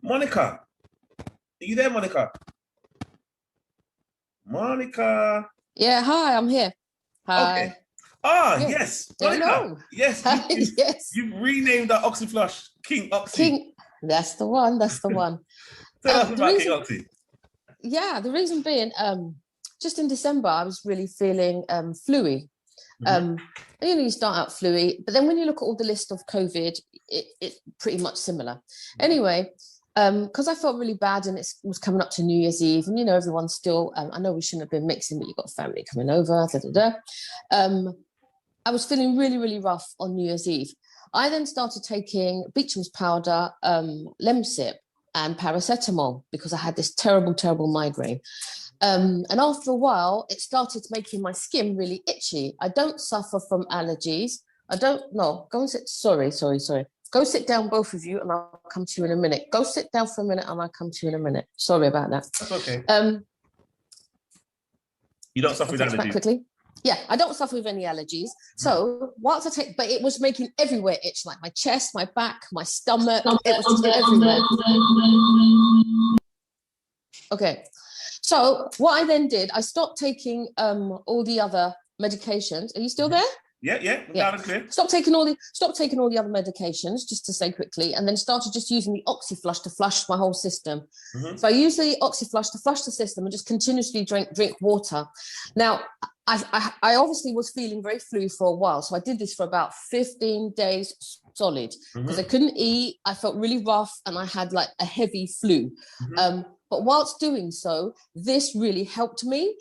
Monica, are you there, Monica? Monica. Yeah, hi, I'm here. Okay. Hi. Yeah. Yes, Monica. Hello. Yes, Hi, yes. you've renamed that Oxyflush King Oxy. King, that's the one. That's the one. Tell us The about King reason, Oxy. yeah, the reason being, just in December, I was really feeling fluey. Mhm. Um, you start out fluey, but then when you look at all the list of COVID, it pretty much similar. Anyway, because I felt really bad and it was coming up to New Year's Eve, and everyone's still. I know we shouldn't have been mixing, but you've got family coming over. Da, da, da. I was feeling really, really rough on New Year's Eve. I then started taking Beecham's powder, Lemsip, and paracetamol because I had this terrible, terrible migraine. And after a while, it started making my skin really itchy. I don't suffer from allergies. I don't know. Go and sit. Sorry. Go sit down, both of you, and I'll come to you in a minute. Go sit down for a minute, and I'll come to you in a minute. Sorry about that. That's okay. You don't suffer I'll with fix back allergies. quickly. Yeah, I don't suffer with any allergies. So whilst I take, but it was making everywhere itch, like my chest, my back, my stomach. It was just everywhere. Okay. So what I then did, I stopped taking all the other medications. Are you still there? Yeah. Loud and clear. Stop taking all the other medications, just to say quickly, and then started just using the Oxyflush to flush my whole system. Mhm. So I used the Oxyflush to flush the system and just continuously drink water. Now, I obviously was feeling very flu for a while, so I did this for about 15 days solid because I couldn't eat. I felt really rough and I had like a heavy flu. But whilst doing so, this really helped me.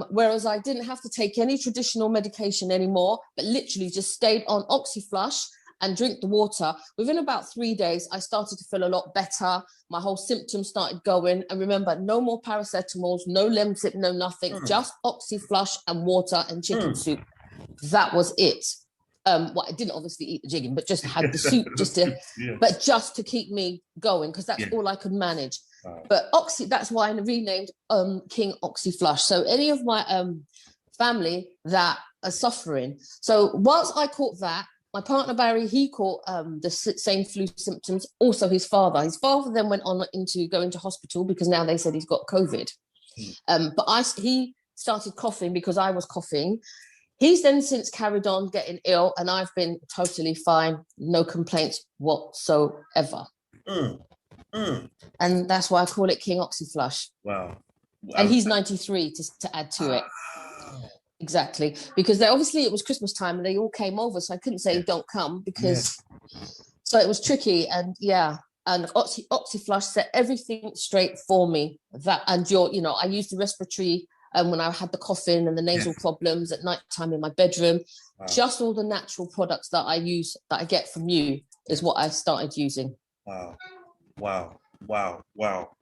Whereas I didn't have to take any traditional medication anymore, but literally just stayed on Oxyflush and drink the water. Within about 3 days, I started to feel a lot better. My whole symptoms started going. And remember, no more paracetamols, no Lemsip, no nothing, just Oxyflush and water and chicken soup. That was it. Well, I didn't obviously eat the jigging, but just had the soup but just to keep me going, because that's all I could manage. But that's why I renamed King Oxyflush. So any of my family that are suffering. So whilst I caught that, my partner Barry, he caught the same flu symptoms. Also his father. His father then went on into going to hospital because now they said he's got COVID. But he started coughing because I was coughing. He's then since carried on getting ill, and I've been totally fine, no complaints whatsoever. And that's why I call it King Oxyflush. Wow. And he's 93 to add to it. Exactly. Because obviously it was Christmas time and they all came over, so I couldn't say don't come because so it was tricky. And and Oxyflush set everything straight for me. That and I used the respiratory when I had the coughing and the nasal problems at night time in my bedroom. Just all the natural products that I use that I get from you is what I started using. Wow.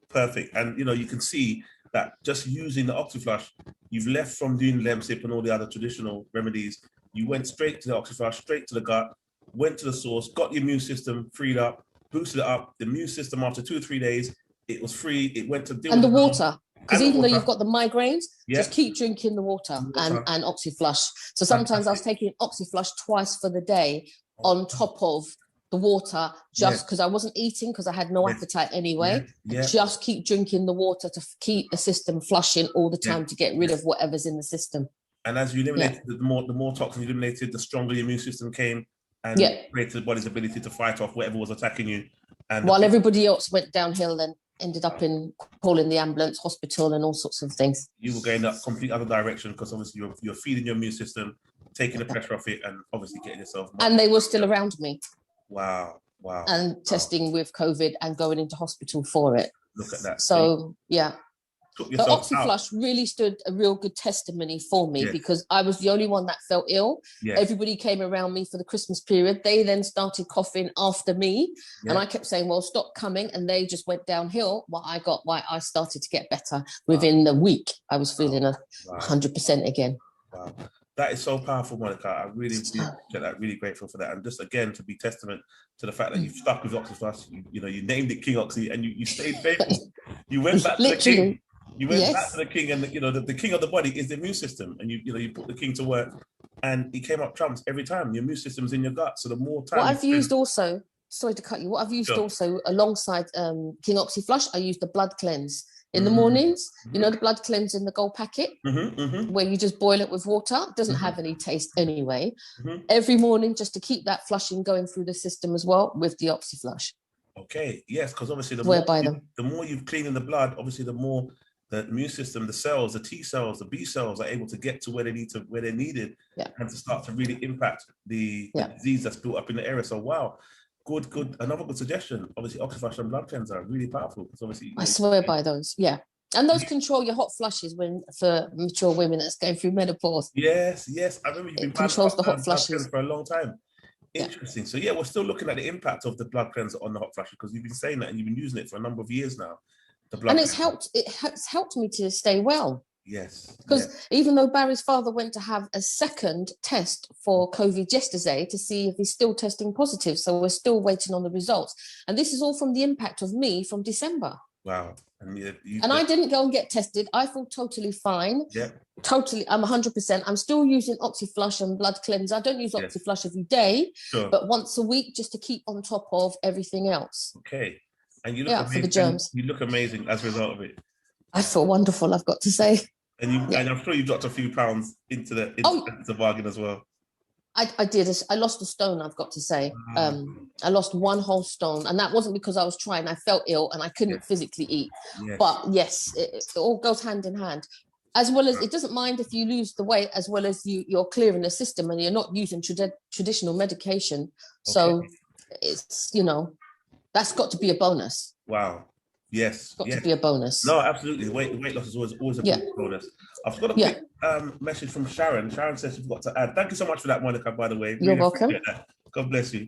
Perfect. And you can see that just using the Oxyflush, you've left from doing Lemsip and all the other traditional remedies. You went straight to the Oxyflush, straight to the gut, went to the source, got the immune system freed up, boosted it up. The immune system after 2 or 3 days, it was free. It went to deal and with the water. Because even though you've got the migraines, Yeah. just keep drinking the water. And Oxyflush. So sometimes I was taking Oxyflush twice for the day on top of the water, just because I wasn't eating, because I had no appetite anyway. Just keep drinking the water to keep the system flushing all the time to get rid of whatever's in the system. And as you eliminated, the more toxins you eliminated, the stronger the immune system came and created the body's ability to fight off whatever was attacking you. And while everybody else went downhill and ended up in calling the ambulance, hospital, and all sorts of things. You were going that complete other direction because obviously you're feeding your immune system, taking the pressure off it, and obviously getting yourself. And they were still around me. Wow. And testing with COVID and going into hospital for it. Look at that. So The Oxyflush really stood a real good testimony for me because I was the only one that felt ill. Everybody came around me for the Christmas period. They then started coughing after me. And I kept saying, well, stop coming. And they just went downhill. Why I started to get better within the week. I was feeling 100% again. Wow. That is so powerful, Monica. I really get that. Really grateful for that. And just again, to be testament to the fact that you've stuck with Oxyflush, you named it King Oxy and you stayed faithful. You went back to the king. You went back to the king, and the king of the body is the immune system, and you put the king to work, and he came up trumps every time. Your immune system's in your gut, so the more time. What I've used also sorry to cut you. What I've used Sure. also alongside King Oxyflush, I use the blood cleanse in the Mm. mornings. You know, the blood cleanse in the gold packet where you just boil it with water. It doesn't have any taste anyway. Every morning, just to keep that flushing going through the system as well with the Oxyflush. Okay, yes, because obviously the more you've cleaned in the blood, obviously the more the immune system, the cells, the T cells, the B cells are able to get to where they need to, where they're needed, and to start to really impact the disease that's built up in the area. So wow, good. Another good suggestion. Obviously, Oxyflush and blood cleanser are really powerful. Because obviously, I swear by those. Yeah. And those control your hot flushes for mature women that's going through menopause. Yes. I remember you've been controls the hot blood flushes cleanser for a long time. Interesting. So yeah, we're still looking at the impact of the blood cleanser on the hot flushes, because you've been saying that and you've been using it for a number of years now. The blood and it's helped. It has helped me to stay well. Yes. Because even though Barry's father went to have a second test for COVID yesterday to see if he's still testing positive, so we're still waiting on the results. And this is all from the impact of me from December. Wow. And I didn't go and get tested. I feel totally fine. Yeah. Totally. I'm 100%. I'm still using Oxyflush and blood cleanser. I don't use Oxyflush every day, but once a week just to keep on top of everything else. Okay. And you look amazing. For the germs. You look amazing as a result of it. I feel wonderful, I've got to say. And I'm sure you dropped a few pounds into the bargain as well. I did. I lost a stone, I've got to say. I lost one whole stone, and that wasn't because I was trying. I felt ill and I couldn't physically eat. But yes, it all goes hand in hand. As well as it doesn't mind if you lose the weight, as well as you're clearing the system and you're not using traditional medication. So it's, that's got to be a bonus. Wow. Yes. It's got to be a bonus. No, absolutely. Weight loss is always a big bonus. I've got a quick message from Sharon. Sharon says she's got to add. Thank you so much for that, Monica, by the way. You're welcome. God bless you.